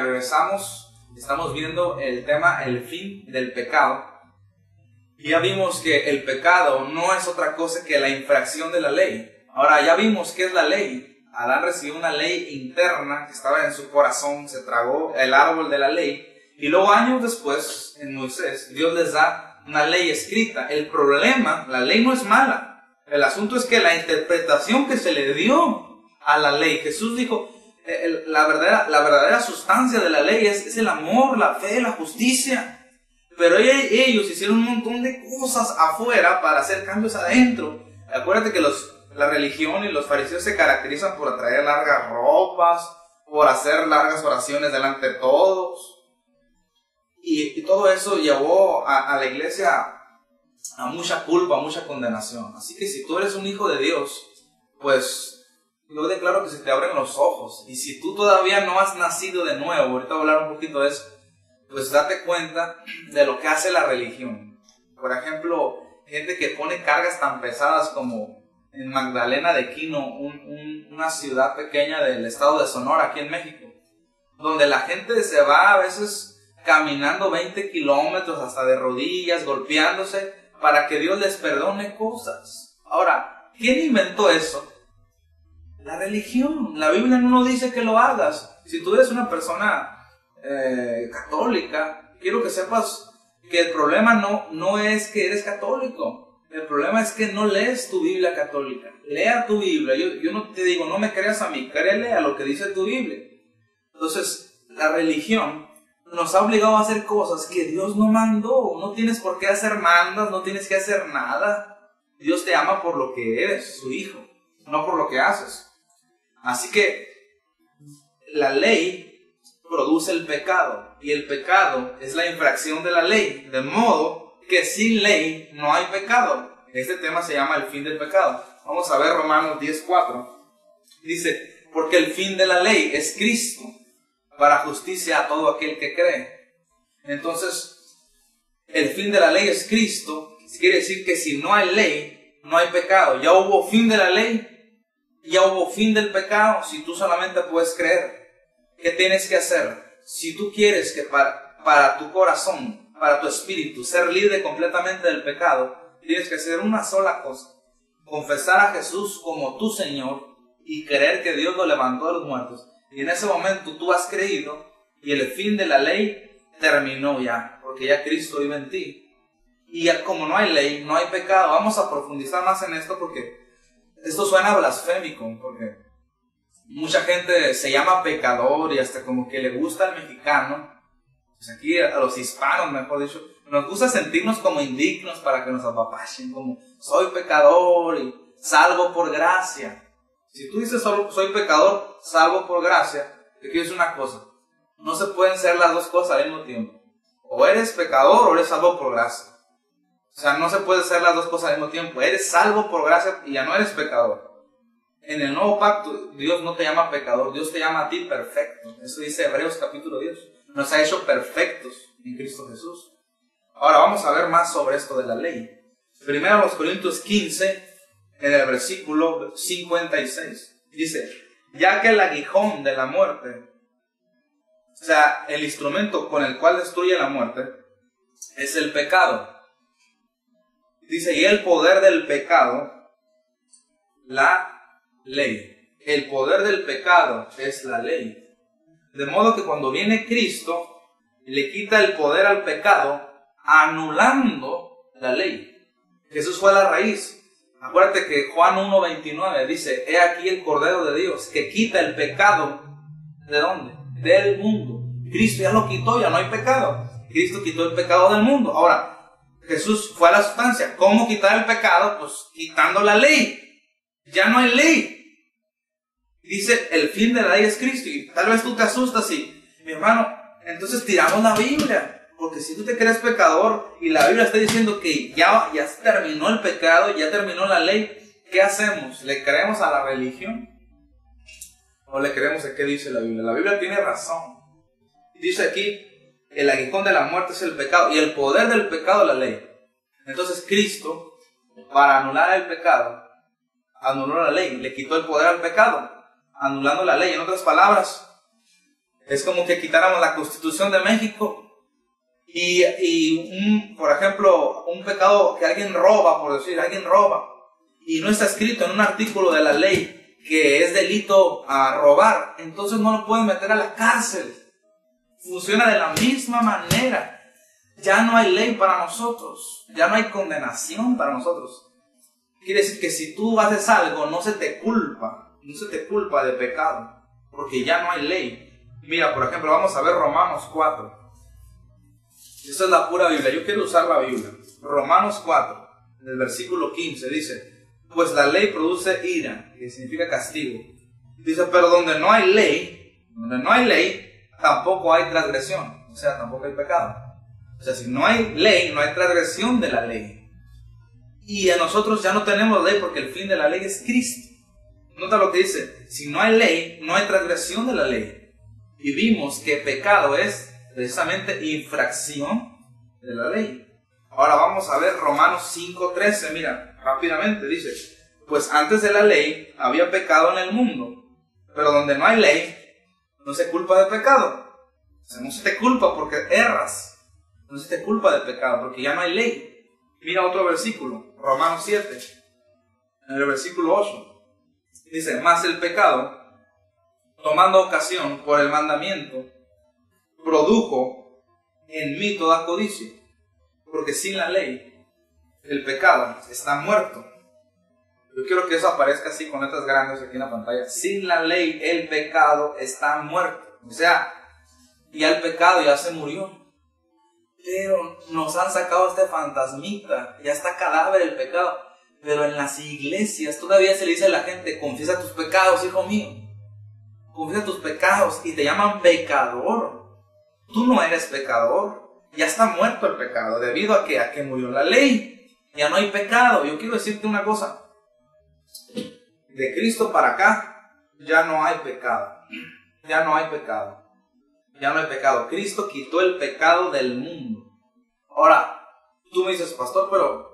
Bien, regresamos. Estamos viendo el tema, el fin del pecado. Y ya vimos que el pecado no es otra cosa que la infracción de la ley. Ahora, ya vimos qué es la ley. Adán recibió una ley interna que estaba en su corazón, se tragó el árbol de la ley. Y luego, años después, en Moisés, Dios les da una ley escrita. El problema, la ley no es mala. El asunto es que la interpretación que se le dio a la ley, Jesús dijo, la verdadera sustancia de la ley es el amor, la fe, la justicia. Pero ellos hicieron un montón de cosas afuera para hacer cambios adentro. Acuérdate que la religión y los fariseos se caracterizan por atraer largas ropas, por hacer largas oraciones delante de todos. Y todo eso llevó a la iglesia a mucha culpa, a mucha condenación. Así que si tú eres un hijo de Dios, pues yo declaro que se te abren los ojos. Y si tú todavía no has nacido de nuevo, ahorita voy a hablar un poquito de eso, pues date cuenta de lo que hace la religión. Por ejemplo, gente que pone cargas tan pesadas como en Magdalena de Quino, una ciudad pequeña del estado de Sonora, aquí en México, donde la gente se va a veces caminando 20 kilómetros hasta de rodillas, golpeándose, para que Dios les perdone cosas. Ahora, ¿quién inventó eso? La religión. La Biblia no nos dice que lo hagas. Si tú eres una persona católica, quiero que sepas que el problema no es que eres católico. El problema es que no lees tu Biblia católica. Lea tu Biblia. Yo no te digo, no me creas a mí, créele a lo que dice tu Biblia. Entonces, la religión nos ha obligado a hacer cosas que Dios no mandó. No tienes por qué hacer mandas, no tienes que hacer nada. Dios te ama por lo que eres, su hijo, no por lo que haces. Así que la ley produce el pecado, y el pecado es la infracción de la ley, de modo que sin ley no hay pecado. Este tema se llama el fin del pecado. Vamos a ver Romanos 10:4. Dice, porque el fin de la ley es Cristo, para justicia a todo aquel que cree. Entonces, el fin de la ley es Cristo. Quiere decir que si no hay ley, no hay pecado. Ya hubo fin de la ley, ya hubo fin del pecado. Si tú solamente puedes creer, ¿qué tienes que hacer? Si tú quieres que para tu corazón, para tu espíritu, ser libre completamente del pecado, tienes que hacer una sola cosa: confesar a Jesús como tu Señor y creer que Dios lo levantó de los muertos. Y en ese momento tú has creído y el fin de la ley terminó ya, porque ya Cristo vive en ti. Y ya como no hay ley, no hay pecado. Vamos a profundizar más en esto porque esto suena blasfémico, porque mucha gente se llama pecador y hasta como que le gusta al mexicano, pues aquí a los hispanos, mejor dicho, nos gusta sentirnos como indignos para que nos apapachen, como soy pecador y salvo por gracia. Si tú dices solo soy pecador, salvo por gracia, te quiero decir una cosa: no se pueden ser las dos cosas al mismo tiempo. O eres pecador o eres salvo por gracia. O sea, no se puede ser las dos cosas al mismo tiempo. Eres salvo por gracia y ya no eres pecador. En el nuevo pacto, Dios no te llama pecador, Dios te llama a ti perfecto. Eso dice Hebreos capítulo 10. Nos ha hecho perfectos en Cristo Jesús. Ahora vamos a ver más sobre esto de la ley. Primero los Corintios 15, en el versículo 56. Dice, ya que el aguijón de la muerte, o sea, el instrumento con el cual destruye la muerte, es el pecado. Dice, y el poder del pecado, la ley. El poder del pecado es la ley. De modo que cuando viene Cristo, le quita el poder al pecado, anulando la ley. Jesús fue la raíz. Acuérdate que Juan 1:29 dice, he aquí el Cordero de Dios que quita el pecado. ¿De dónde? Del mundo. Cristo ya lo quitó, ya no hay pecado. Cristo quitó el pecado del mundo. Ahora, Jesús fue a la sustancia. ¿Cómo quitar el pecado? Pues quitando la ley. Ya no hay ley. Dice, el fin de la ley es Cristo. Y tal vez tú te asustas y, mi hermano, entonces tiramos la Biblia. Porque si tú te crees pecador y la Biblia está diciendo que ya se terminó el pecado, ya terminó la ley, ¿qué hacemos? ¿Le creemos a la religión? ¿O le creemos a qué dice la Biblia? La Biblia tiene razón. Dice aquí, el aguijón de la muerte es el pecado y el poder del pecado la ley. Entonces Cristo, para anular el pecado, anuló la ley, le quitó el poder al pecado, anulando la ley. En otras palabras, Es como que quitáramos la Constitución de México por ejemplo, un pecado que alguien roba, por decir, alguien roba, y no está escrito en un artículo de la ley que es delito a robar, entonces no lo pueden meter a la cárcel. Funciona de la misma manera. Ya no hay ley para nosotros, ya no hay condenación para nosotros. Quiere decir que si tú haces algo, no se te culpa de pecado, porque ya no hay ley. Mira, por ejemplo, vamos a ver Romanos 4. Esta es la pura Biblia, yo quiero usar la Biblia. Romanos 4, en el versículo 15, dice: pues la ley produce ira, que significa castigo. Dice, pero donde no hay ley, tampoco hay transgresión, o sea, tampoco hay pecado. O sea, si no hay ley, no hay transgresión de la ley. Y a nosotros ya no tenemos ley porque el fin de la ley es Cristo. Nota lo que dice: si no hay ley, no hay transgresión de la ley. Y vimos que pecado es precisamente infracción de la ley. Ahora vamos a ver Romanos 5:13. Mira, rápidamente dice: pues antes de la ley había pecado en el mundo, pero donde no hay ley, no se culpa de pecado. O sea, no se te culpa porque erras, no se te culpa de pecado porque ya no hay ley. Mira otro versículo, Romanos 7, en el versículo 8. Dice: mas el pecado, tomando ocasión por el mandamiento, produjo en mí toda codicia, porque sin la ley el pecado está muerto. Yo quiero que eso aparezca así con letras grandes aquí en la pantalla. Sin la ley el pecado está muerto. O sea, ya el pecado ya se murió. Pero nos han sacado este fantasmita, ya está cadáver el pecado. Pero en las iglesias todavía se le dice a la gente: confiesa tus pecados, hijo mío. Confiesa tus pecados, y te llaman pecador. Tú no eres pecador. Ya está muerto el pecado, debido a que murió la ley. Ya no hay pecado. Yo quiero decirte una cosa: de Cristo para acá ya no hay pecado. Ya no hay pecado. Ya no hay pecado. Cristo quitó el pecado del mundo. Ahora, tú me dices: pastor, pero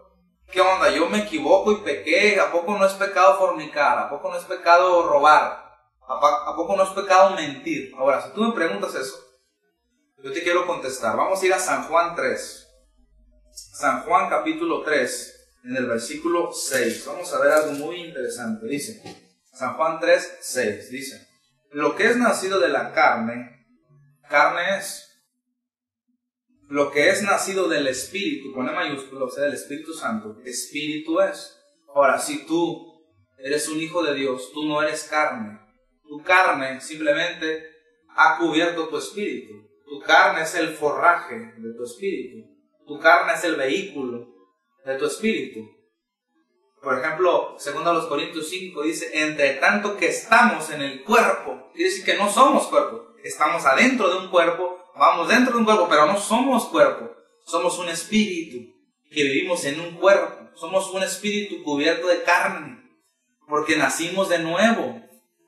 ¿qué onda? Yo me equivoco y pequé. ¿A poco no es pecado fornicar? ¿A poco no es pecado robar? ¿A poco no es pecado mentir? Ahora, si tú me preguntas eso, yo te quiero contestar. Vamos a ir a San Juan 3. San Juan capítulo 3, en el versículo 6. Vamos a ver algo muy interesante. Dice, San Juan 3, 6. Dice: lo que es nacido de la carne es. Lo que es nacido del Espíritu, con E mayúscula, o sea, del Espíritu Santo, Espíritu es. Ahora, si tú eres un hijo de Dios, tú no eres carne. Tu carne simplemente ha cubierto tu espíritu. Tu carne es el forraje de tu espíritu. Tu carne es el vehículo de tu espíritu. Por ejemplo, segundo a los Corintios 5 dice: entre tanto que estamos en el cuerpo, quiere decir que no somos cuerpo. Estamos adentro de un cuerpo, vamos dentro de un cuerpo, pero no somos cuerpo. Somos un espíritu que vivimos en un cuerpo. Somos un espíritu cubierto de carne, porque nacimos de nuevo.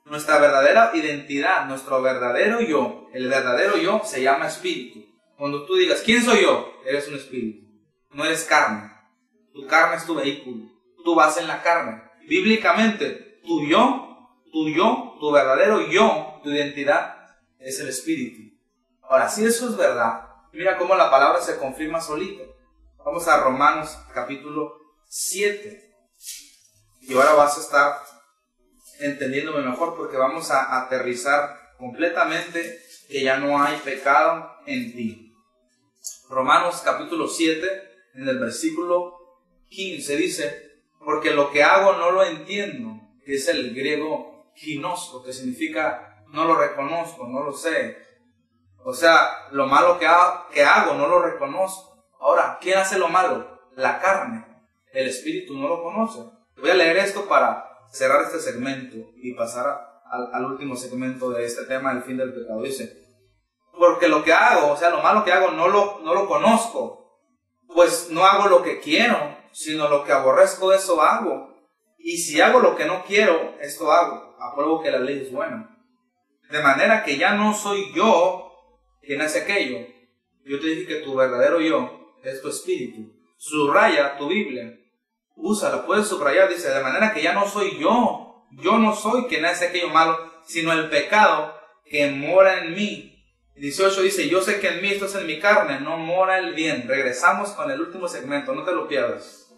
Nuestra verdadera identidad, nuestro verdadero yo, el verdadero yo se llama espíritu. Cuando tú digas: ¿quién soy yo? Eres un espíritu. No eres carne. Tu carne es tu vehículo. Tú vas en la carne. Bíblicamente, tu verdadero yo, tu identidad es el espíritu. Ahora, si eso es verdad, mira cómo la palabra se confirma solita. Vamos a Romanos capítulo 7. Y ahora vas a estar entendiéndome mejor, porque vamos a aterrizar completamente que ya no hay pecado en ti. Romanos capítulo 7, en el versículo 15 dice: porque lo que hago no lo entiendo, que es el griego ginosko, que significa no lo reconozco, no lo sé. O sea, lo malo que hago no lo reconozco. Ahora, ¿quién hace lo malo? La carne. El espíritu no lo conoce. Voy a leer esto para cerrar este segmento y pasar al último segmento de este tema, el fin del pecado. Dice: porque lo que hago, o sea, lo malo que hago no lo conozco, pues no hago lo que quiero, sino lo que aborrezco, eso hago. Y si hago lo que no quiero, esto hago. Apruebo que la ley es buena. De manera que ya no soy yo quien hace aquello. Yo te dije que tu verdadero yo es tu espíritu. Subraya tu Biblia. Úsala, puedes subrayar. Dice: de manera que ya no soy yo. Yo no soy quien hace aquello malo, sino el pecado que mora en mí. 18 dice, yo sé que en mí, esto es en mi carne, no mora el bien. Regresamos con el último segmento, no te lo pierdas.